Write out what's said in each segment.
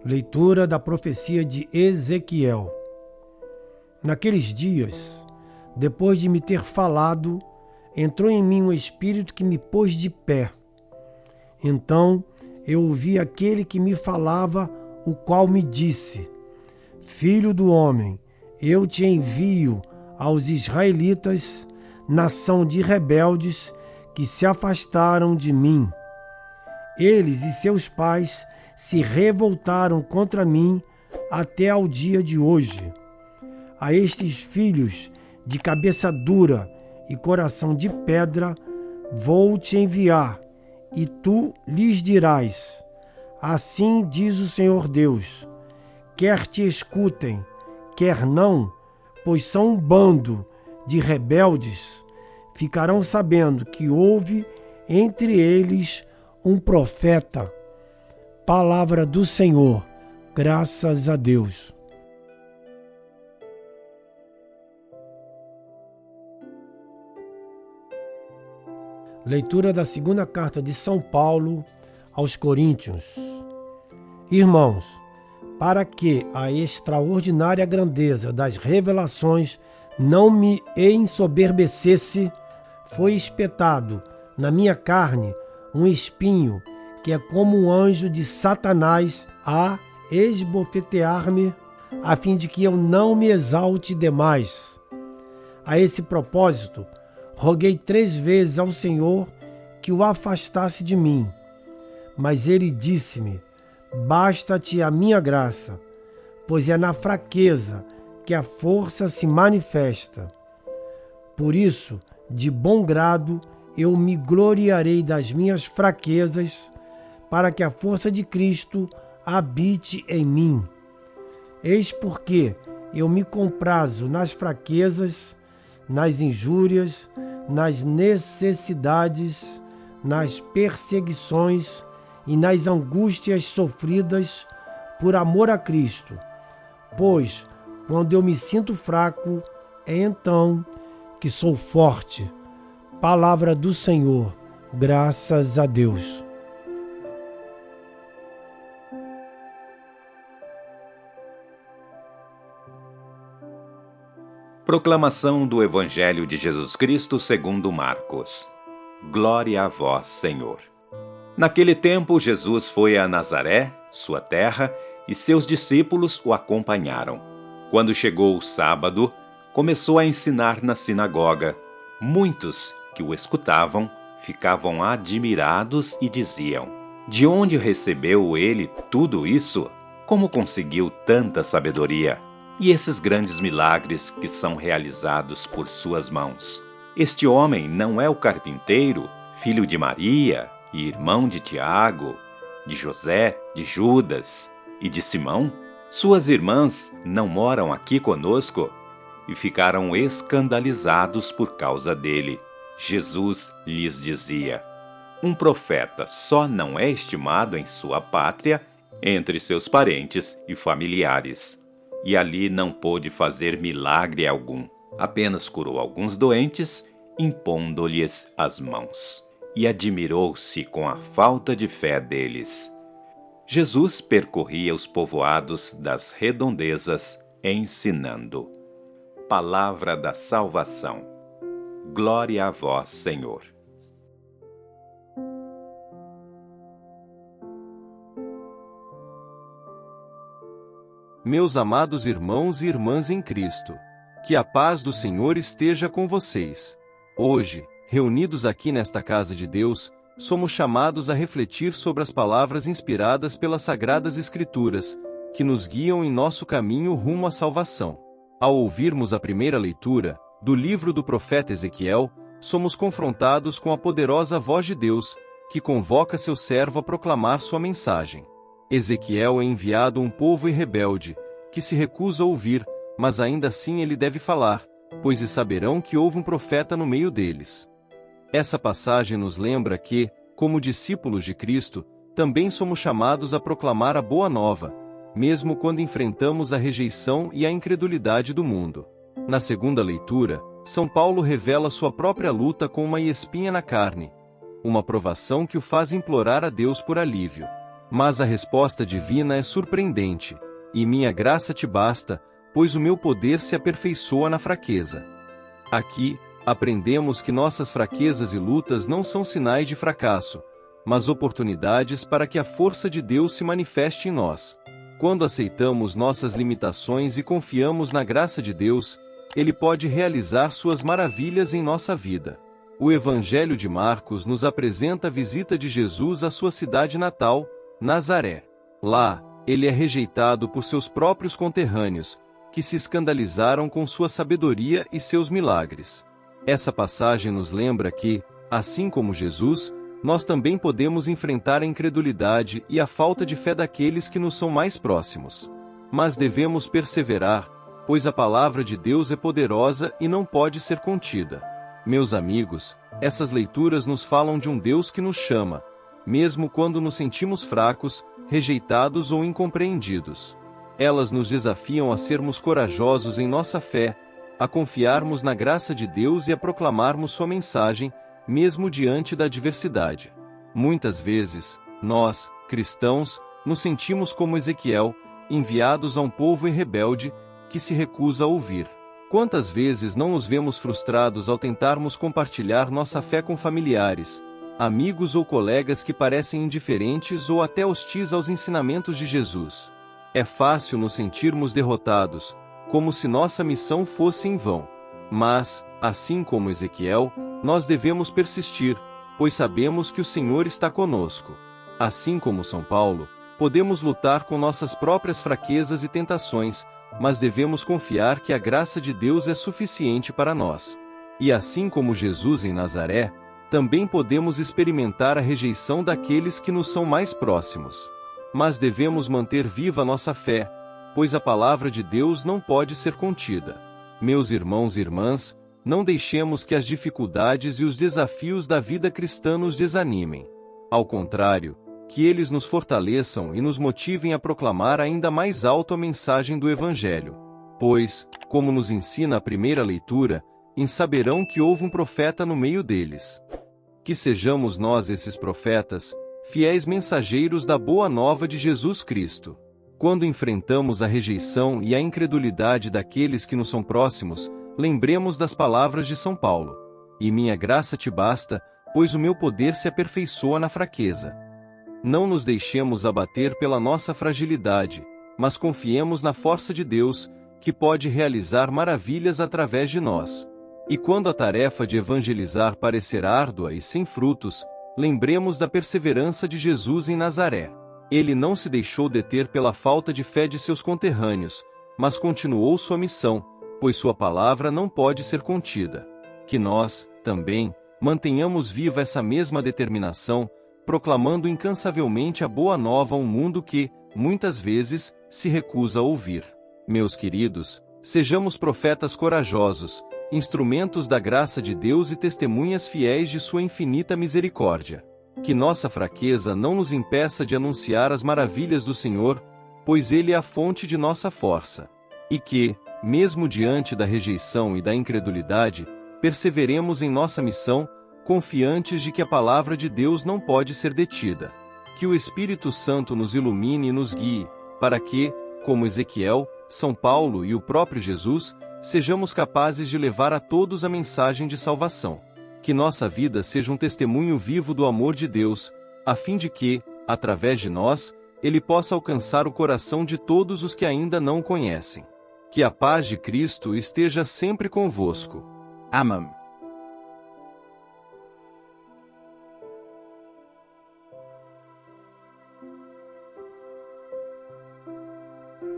Leitura da profecia de Ezequiel. Naqueles dias, depois de me ter falado, entrou em mim um espírito que me pôs de pé. Então eu ouvi aquele que me falava, o qual me disse: Filho do homem, eu te envio aos israelitas, nação de rebeldes que se afastaram de mim. Eles e seus pais se revoltaram contra mim até ao dia de hoje. A estes filhos de cabeça dura e coração de pedra vou te enviar, e tu lhes dirás: Assim diz o Senhor Deus, quer te escutem, quer não, pois são um bando de rebeldes, ficarão sabendo que houve entre eles um profeta. Palavra do Senhor, graças a Deus. Leitura da segunda carta de São Paulo aos Coríntios. Irmãos, para que a extraordinária grandeza das revelações não me ensoberbecesse, foi espetado na minha carne um espinho que é como um anjo de Satanás a esbofetear-me, a fim de que eu não me exalte demais. A esse propósito, roguei 3 vezes ao Senhor que o afastasse de mim. Mas ele disse-me: Basta-te a minha graça, pois é na fraqueza que a força se manifesta. Por isso, de bom grado, eu me gloriarei das minhas fraquezas, para que a força de Cristo habite em mim. Eis porque eu me comprazo nas fraquezas, nas injúrias, nas necessidades, nas perseguições e nas angústias sofridas por amor a Cristo. Pois, quando eu me sinto fraco, é então que sou forte. Palavra do Senhor, graças a Deus. Proclamação do Evangelho de Jesus Cristo segundo Marcos. Glória a vós, Senhor. Naquele tempo, Jesus foi a Nazaré, sua terra, e seus discípulos o acompanharam. Quando chegou o sábado, começou a ensinar na sinagoga. Muitos que o escutavam ficavam admirados e diziam: De onde recebeu ele tudo isso? Como conseguiu tanta sabedoria? E esses grandes milagres que são realizados por suas mãos? Este homem não é o carpinteiro, filho de Maria e irmão de Tiago, de José, de Judas e de Simão? Suas irmãs não moram aqui conosco? E ficaram escandalizados por causa dele. Jesus lhes dizia: Um profeta só não é estimado em sua pátria, entre seus parentes e familiares. E ali não pôde fazer milagre algum. Apenas curou alguns doentes, impondo-lhes as mãos. E admirou-se com a falta de fé deles. Jesus percorria os povoados das redondezas, ensinando. Palavra da salvação. Glória a vós, Senhor. Meus amados irmãos e irmãs em Cristo, que a paz do Senhor esteja com vocês. Hoje, reunidos aqui nesta casa de Deus, somos chamados a refletir sobre as palavras inspiradas pelas Sagradas Escrituras, que nos guiam em nosso caminho rumo à salvação. Ao ouvirmos a primeira leitura do livro do profeta Ezequiel, somos confrontados com a poderosa voz de Deus, que convoca seu servo a proclamar sua mensagem. Ezequiel é enviado a um povo rebelde, que se recusa a ouvir, mas ainda assim ele deve falar, pois saberão que houve um profeta no meio deles. Essa passagem nos lembra que, como discípulos de Cristo, também somos chamados a proclamar a boa nova, mesmo quando enfrentamos a rejeição e a incredulidade do mundo. Na segunda leitura, São Paulo revela sua própria luta com uma espinha na carne, uma provação que o faz implorar a Deus por alívio. Mas a resposta divina é surpreendente. E minha graça te basta, pois o meu poder se aperfeiçoa na fraqueza. Aqui, aprendemos que nossas fraquezas e lutas não são sinais de fracasso, mas oportunidades para que a força de Deus se manifeste em nós. Quando aceitamos nossas limitações e confiamos na graça de Deus, Ele pode realizar suas maravilhas em nossa vida. O Evangelho de Marcos nos apresenta a visita de Jesus à sua cidade natal, Nazaré. Lá, ele é rejeitado por seus próprios conterrâneos, que se escandalizaram com sua sabedoria e seus milagres. Essa passagem nos lembra que, assim como Jesus, nós também podemos enfrentar a incredulidade e a falta de fé daqueles que nos são mais próximos. Mas devemos perseverar, pois a palavra de Deus é poderosa e não pode ser contida. Meus amigos, essas leituras nos falam de um Deus que nos chama, mesmo quando nos sentimos fracos, rejeitados ou incompreendidos. Elas nos desafiam a sermos corajosos em nossa fé, a confiarmos na graça de Deus e a proclamarmos sua mensagem, mesmo diante da adversidade. Muitas vezes, nós, cristãos, nos sentimos como Ezequiel, enviados a um povo rebelde, que se recusa a ouvir. Quantas vezes não nos vemos frustrados ao tentarmos compartilhar nossa fé com familiares, amigos ou colegas que parecem indiferentes ou até hostis aos ensinamentos de Jesus? É fácil nos sentirmos derrotados, como se nossa missão fosse em vão. Mas, assim como Ezequiel, nós devemos persistir, pois sabemos que o Senhor está conosco. Assim como São Paulo, podemos lutar com nossas próprias fraquezas e tentações, mas devemos confiar que a graça de Deus é suficiente para nós. E assim como Jesus em Nazaré, também podemos experimentar a rejeição daqueles que nos são mais próximos. Mas devemos manter viva a nossa fé, pois a palavra de Deus não pode ser contida. Meus irmãos e irmãs, não deixemos que as dificuldades e os desafios da vida cristã nos desanimem. Ao contrário, que eles nos fortaleçam e nos motivem a proclamar ainda mais alto a mensagem do Evangelho. Pois, como nos ensina a primeira leitura, saberão que houve um profeta no meio deles. Que sejamos nós esses profetas, fiéis mensageiros da boa nova de Jesus Cristo. Quando enfrentamos a rejeição e a incredulidade daqueles que nos são próximos, lembremos das palavras de São Paulo. E minha graça te basta, pois o meu poder se aperfeiçoa na fraqueza. Não nos deixemos abater pela nossa fragilidade, mas confiemos na força de Deus, que pode realizar maravilhas através de nós. E quando a tarefa de evangelizar parecer árdua e sem frutos, lembremos da perseverança de Jesus em Nazaré. Ele não se deixou deter pela falta de fé de seus conterrâneos, mas continuou sua missão, pois sua palavra não pode ser contida. Que nós, também, mantenhamos viva essa mesma determinação, proclamando incansavelmente a boa nova a um mundo que, muitas vezes, se recusa a ouvir. Meus queridos, sejamos profetas corajosos, instrumentos da graça de Deus e testemunhas fiéis de sua infinita misericórdia. Que nossa fraqueza não nos impeça de anunciar as maravilhas do Senhor, pois Ele é a fonte de nossa força. E que, mesmo diante da rejeição e da incredulidade, perseveremos em nossa missão, confiantes de que a palavra de Deus não pode ser detida. Que o Espírito Santo nos ilumine e nos guie, para que, como Ezequiel, São Paulo e o próprio Jesus, sejamos capazes de levar a todos a mensagem de salvação. Que nossa vida seja um testemunho vivo do amor de Deus, a fim de que, através de nós, Ele possa alcançar o coração de todos os que ainda não o conhecem. Que a paz de Cristo esteja sempre convosco. Amém.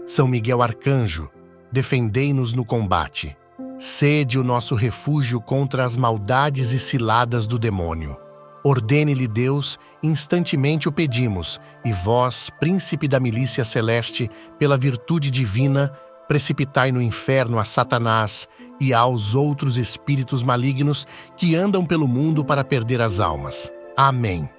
São Miguel Arcanjo, defendei-nos no combate. Sede o nosso refúgio contra as maldades e ciladas do demônio. Ordene-lhe Deus, instantemente o pedimos, e vós, príncipe da milícia celeste, pela virtude divina, precipitai no inferno a Satanás e aos outros espíritos malignos que andam pelo mundo para perder as almas. Amém.